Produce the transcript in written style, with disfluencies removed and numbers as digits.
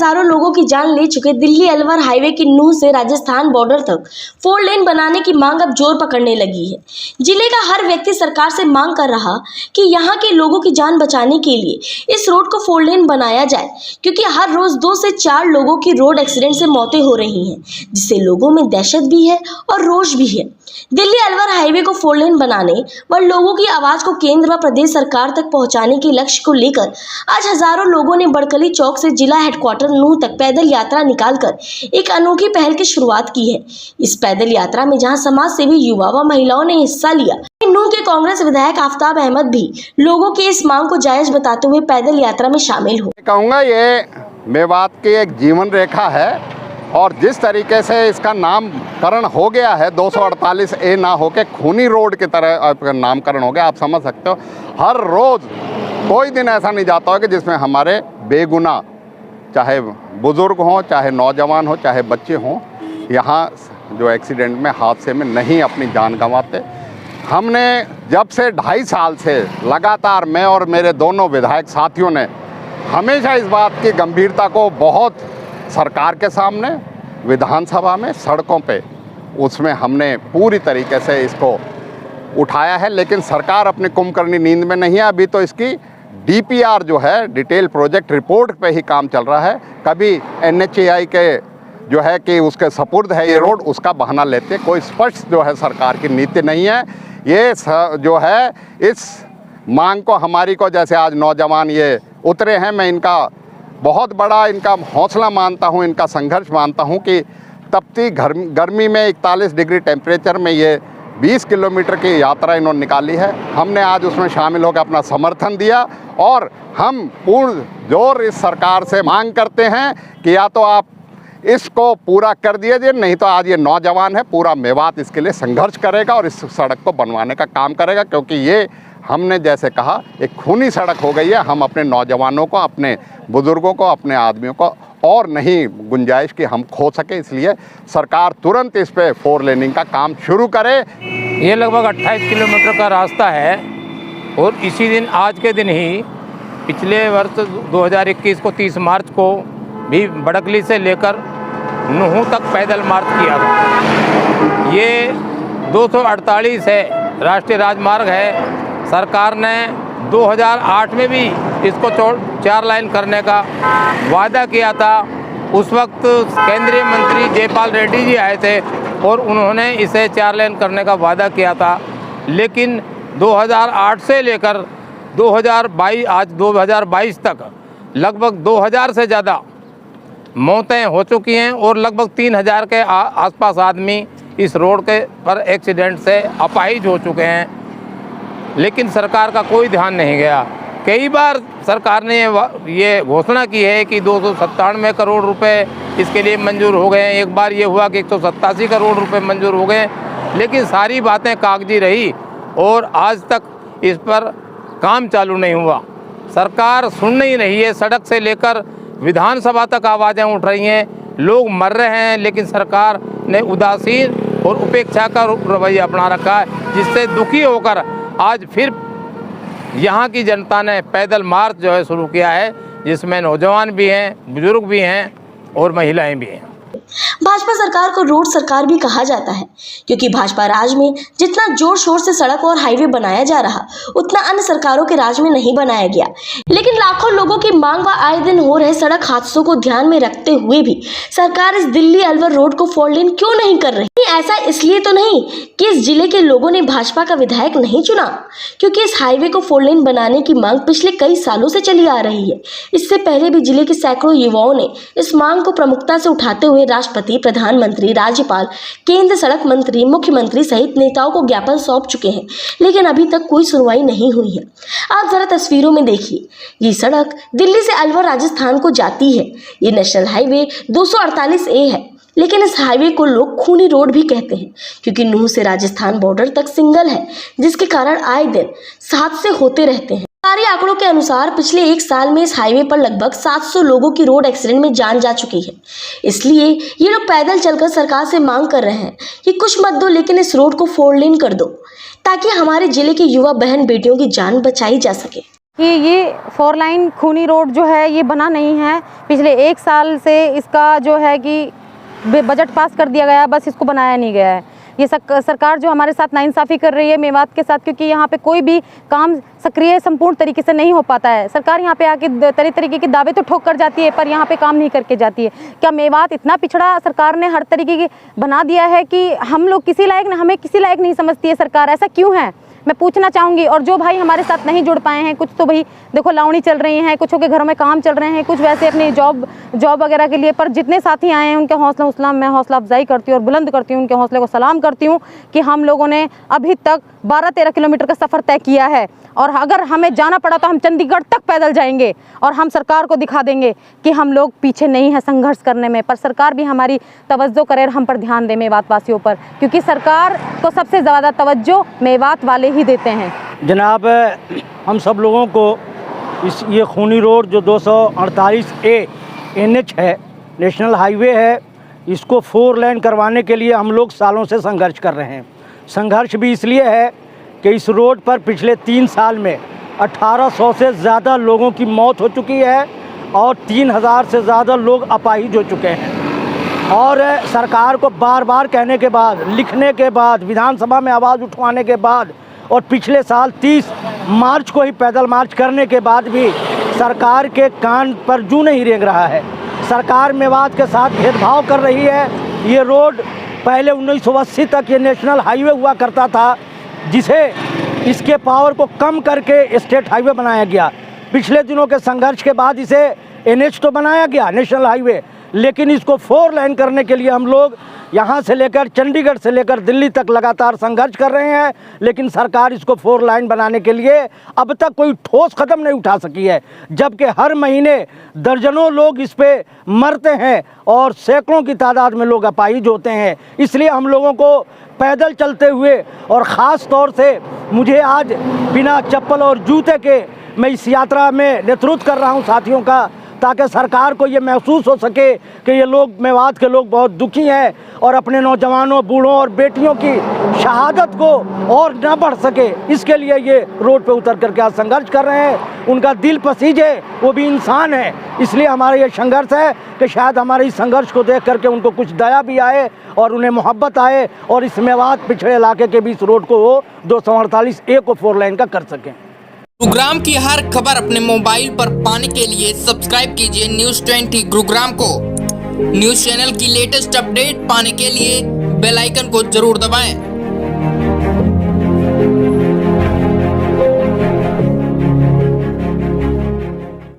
हजारों लोगों की जान ले चुके दिल्ली अलवर हाईवे की नूह से राजस्थान बॉर्डर तक 4 लेन बनाने की मांग अब जोर पकड़ने लगी है। जिले का हर व्यक्ति सरकार से मांग कर रहा कि यहाँ के लोगों की जान बचाने के लिए इस रोड को 4 लेन बनाया जाए, क्योंकि हर रोज 2 से 4 लोगों की रोड एक्सीडेंट से मौतें हो रही हैं, जिससे लोगों में दहशत भी है और रोष भी है। दिल्ली अलवर हाईवे को 4 लेन बनाने व लोगों की आवाज को केंद्र व प्रदेश सरकार तक पहुंचाने के लक्ष्य को लेकर आज हजारों लोगों ने बड़कली चौक से जिला हेडक्वार्टर नूह तक पैदल यात्रा निकालकर एक अनोखी पहल की शुरुआत की है। इस पैदल यात्रा में जहां समाज सेवी युवा व महिलाओं ने हिस्सा लिया, नूह के कांग्रेस विधायक आफ्ताब अहमद भी लोगों की इस मांग को जायज बताते हुए पैदल यात्रा में शामिल हो। कहूँगा ये मेवात की एक जीवन रेखा है और जिस तरीके से इसका नामकरण हो गया है 248A ना होके खूनी रोड की तरह नामकरण हो गया, आप समझ सकते हो। हर रोज़ कोई दिन ऐसा नहीं जाता हो कि जिसमें हमारे बेगुनाह, चाहे बुज़ुर्ग हों, चाहे नौजवान हो, चाहे बच्चे हों, यहाँ जो एक्सीडेंट में, हादसे में नहीं अपनी जान गंवाते। हमने जब से 2.5 साल से लगातार मैं और मेरे दोनों विधायक साथियों ने हमेशा इस बात की गंभीरता को बहुत सरकार के सामने, विधानसभा में, सड़कों पे, उसमें हमने पूरी तरीके से इसको उठाया है, लेकिन सरकार अपनी कुंभकर्णी नींद में नहीं है। अभी तो इसकी DPR जो है, डिटेल प्रोजेक्ट रिपोर्ट पे ही काम चल रहा है। कभी NHAI के जो है कि उसके सपुर्द है ये रोड, उसका बहाना लेते, कोई स्पष्ट जो है सरकार की नीति नहीं है। ये जो है इस मांग को हमारी को, जैसे आज नौजवान ये उतरे हैं, मैं इनका बहुत बड़ा इनका हौसला मानता हूँ, इनका संघर्ष मानता हूँ कि तपती गर्मी में 41 डिग्री टेम्परेचर में ये 20 किलोमीटर की यात्रा इन्होंने निकाली है। हमने आज उसमें शामिल होकर अपना समर्थन दिया और हम पूर्ण जोर इस सरकार से मांग करते हैं कि या तो आप इसको पूरा कर दीजिए, नहीं तो आज ये नौजवान है, पूरा मेवात इसके लिए संघर्ष करेगा और इस सड़क को बनवाने का काम करेगा, क्योंकि ये हमने जैसे कहा एक खूनी सड़क हो गई है। हम अपने नौजवानों को, अपने बुज़ुर्गों को, अपने आदमियों को और नहीं गुंजाइश कि हम खो सके, इसलिए सरकार तुरंत इस पे 4 लेनिंग का काम शुरू करे। ये लगभग 28 किलोमीटर का रास्ता है और इसी दिन, आज के दिन ही, पिछले वर्ष 2021 को 30 मार्च को भी बड़कली से लेकर नूह तक पैदल मार्च किया था। ये 248 है, राष्ट्रीय राजमार्ग है। सरकार ने 2008 में भी इसको 4 लाइन करने का वादा किया था। उस वक्त केंद्रीय मंत्री जयपाल रेड्डी जी आए थे और उन्होंने इसे 4 लेन करने का वादा किया था, लेकिन 2008 से लेकर 2022, आज 2022 तक लगभग 2000 से ज़्यादा मौतें हो चुकी हैं और लगभग 3000 के आसपास आदमी इस रोड के पर एक्सीडेंट से अपाहिज हो चुके हैं, लेकिन सरकार का कोई ध्यान नहीं गया। कई बार सरकार ने ये घोषणा की है कि 297 करोड़ रुपए इसके लिए मंजूर हो गए हैं। एक बार ये हुआ कि 187 करोड़ रुपए मंजूर हो गए, लेकिन सारी बातें कागजी रही और आज तक इस पर काम चालू नहीं हुआ। सरकार सुन नहीं रही है। सड़क से लेकर विधानसभा तक आवाज़ें उठ रही हैं, लोग मर रहे हैं, लेकिन सरकार ने उदासीन और उपेक्षा का रवैया अपना रखा है, जिससे दुखी होकर आज फिर यहाँ की जनता ने पैदल मार्च जो है शुरू किया है, जिसमें नौजवान भी हैं, बुजुर्ग भी हैं और महिलाएं भी हैं। भाजपा सरकार को रोड सरकार भी कहा जाता है, क्योंकि भाजपा राज में जितना जोर शोर से सड़क और हाईवे बनाया जा रहा, उतना अन्य सरकारों के राज में नहीं बनाया गया। लेकिन लाखों लोगों की मांग व आए दिन हो रहे सड़क हादसों को ध्यान में रखते हुए भी सरकार इस दिल्ली अलवर रोड को 4 लेन क्यों नहीं कर रही? ऐसा इसलिए तो नहीं कि इस जिले के लोगों ने भाजपा का विधायक नहीं चुना, क्योंकि इस हाईवे को 4 लेन बनाने की मांग पिछले कई सालों से चली आ रही है। इससे पहले भी जिले के सैकड़ों युवाओं ने इस मांग को प्रमुखता से उठाते हुए राष्ट्रपति, प्रधानमंत्री, राज्यपाल, केंद्र सड़क मंत्री, मुख्यमंत्री सहित नेताओं को ज्ञापन सौंप चुके हैं, लेकिन अभी तक कोई सुनवाई नहीं हुई है। आप जरा तस्वीरों में देखिए, ये सड़क दिल्ली से अलवर राजस्थान को जाती है। ये नेशनल हाईवे 248A है, लेकिन इस हाईवे को लोग खूनी रोड भी कहते हैं, क्योंकि नूह से राजस्थान बॉर्डर तक सिंगल है, जिसके कारण आए दिन हादसे होते रहते हैं। सरकारी आंकड़ों के अनुसार पिछले 1 साल में इस हाईवे पर लगभग 700 लोगों की रोड एक्सीडेंट में जान जा चुकी है। इसलिए ये लोग पैदल चलकर सरकार से मांग कर रहे हैं कि कुछ मत दो, लेकिन इस रोड को 4 लेन कर दो, ताकि हमारे जिले के युवा बहन बेटियों की जान बचाई जा सके। कि ये 4 लाइन खूनी रोड जो है ये बना नहीं है। पिछले 1 साल से इसका जो है कि बजट पास कर दिया गया, बस इसको बनाया नहीं गया है। ये सरकार जो हमारे साथ नाइंसाफ़ी कर रही है मेवात के साथ, क्योंकि यहाँ पे कोई भी काम सक्रिय संपूर्ण तरीके से नहीं हो पाता है। सरकार यहाँ पे आके तरह तरीके के दावे तो ठोक कर जाती है, पर यहाँ पे काम नहीं करके जाती है। क्या मेवात इतना पिछड़ा सरकार ने हर तरीके की बना दिया है कि हम लोग किसी लायक, हमें किसी लायक नहीं समझती है सरकार? ऐसा क्यों है, मैं पूछना चाहूँगी। और जो भाई हमारे साथ नहीं जुड़ पाए हैं, कुछ तो भाई देखो लावणी चल रही हैं, कुछों के घरों में काम चल रहे हैं, कुछ वैसे अपनी जॉब वगैरह के लिए, पर जितने साथी आए हैं उनके मैं हौसला अफजाई करती हूँ और बुलंद करती हूँ, उनके हौसले को सलाम करती हूँ कि हम लोगों ने अभी तक 12-13 किलोमीटर का सफ़र तय किया है, और अगर हमें जाना पड़ा तो हम चंडीगढ़ तक पैदल जाएंगे और हम सरकार को दिखा देंगे कि हम लोग पीछे नहीं हैं संघर्ष करने में। पर सरकार भी हमारी तवज्जो करे और हम पर ध्यान दे मेवात वासियों पर, क्योंकि सरकार को सबसे ज़्यादा तवज्जो मेवात वाले ही देते हैं। जनाब, हम सब लोगों को ये खूनी रोड जो 248A NH है, नेशनल हाईवे है, इसको 4 लाइन करवाने के लिए हम लोग सालों से संघर्ष कर रहे हैं। संघर्ष भी इसलिए है कि इस रोड पर पिछले 3 साल में 1800 से ज़्यादा लोगों की मौत हो चुकी है और 3000 से ज़्यादा लोग अपाहिज हो चुके हैं। और सरकार को बार बार कहने के बाद, लिखने के बाद, विधानसभा में आवाज़ उठवाने के बाद और पिछले साल 30 मार्च को ही पैदल मार्च करने के बाद भी सरकार के कान पर जूं नहीं रेंग रहा है। सरकार मेवात के साथ भेदभाव कर रही है। ये रोड पहले 1980 तक ये नेशनल हाईवे हुआ करता था, जिसे इसके पावर को कम करके स्टेट हाईवे बनाया गया। पिछले दिनों के संघर्ष के बाद इसे NH तो बनाया गया, नेशनल हाईवे, लेकिन इसको 4 लाइन करने के लिए हम लोग यहाँ से लेकर चंडीगढ़ से लेकर दिल्ली तक लगातार संघर्ष कर रहे हैं, लेकिन सरकार इसको 4 लाइन बनाने के लिए अब तक कोई ठोस कदम नहीं उठा सकी है। जबकि हर महीने दर्जनों लोग इस पे मरते हैं और सैकड़ों की तादाद में लोग अपाहिज होते हैं। इसलिए हम लोगों को पैदल चलते हुए, और ख़ास तौर से मुझे आज बिना चप्पल और जूते के मैं इस यात्रा में नेतृत्व कर रहा हूँ साथियों का, ताकि सरकार को ये महसूस हो सके कि ये लोग, मेवात के लोग बहुत दुखी हैं और अपने नौजवानों, बूढ़ों और बेटियों की शहादत को और न बढ़ सके, इसके लिए ये रोड पे उतर करके आज संघर्ष कर रहे हैं। उनका दिल पसीज है, वो भी इंसान है, इसलिए हमारा ये संघर्ष है कि शायद हमारे इस संघर्ष को देख करके उनको कुछ दया भी आए और उन्हें मोहब्बत आए और इस मेवात पिछड़े इलाके के भी इस रोड को वो 248A को 4 लाइन का कर सकें। गुरुग्राम की हर खबर अपने मोबाइल पर पाने के लिए सब्सक्राइब कीजिए न्यूज़ 20 गुरुग्राम को। न्यूज़ चैनल की लेटेस्ट अपडेट पाने के लिए बेल आइकन को जरूर दबाएं।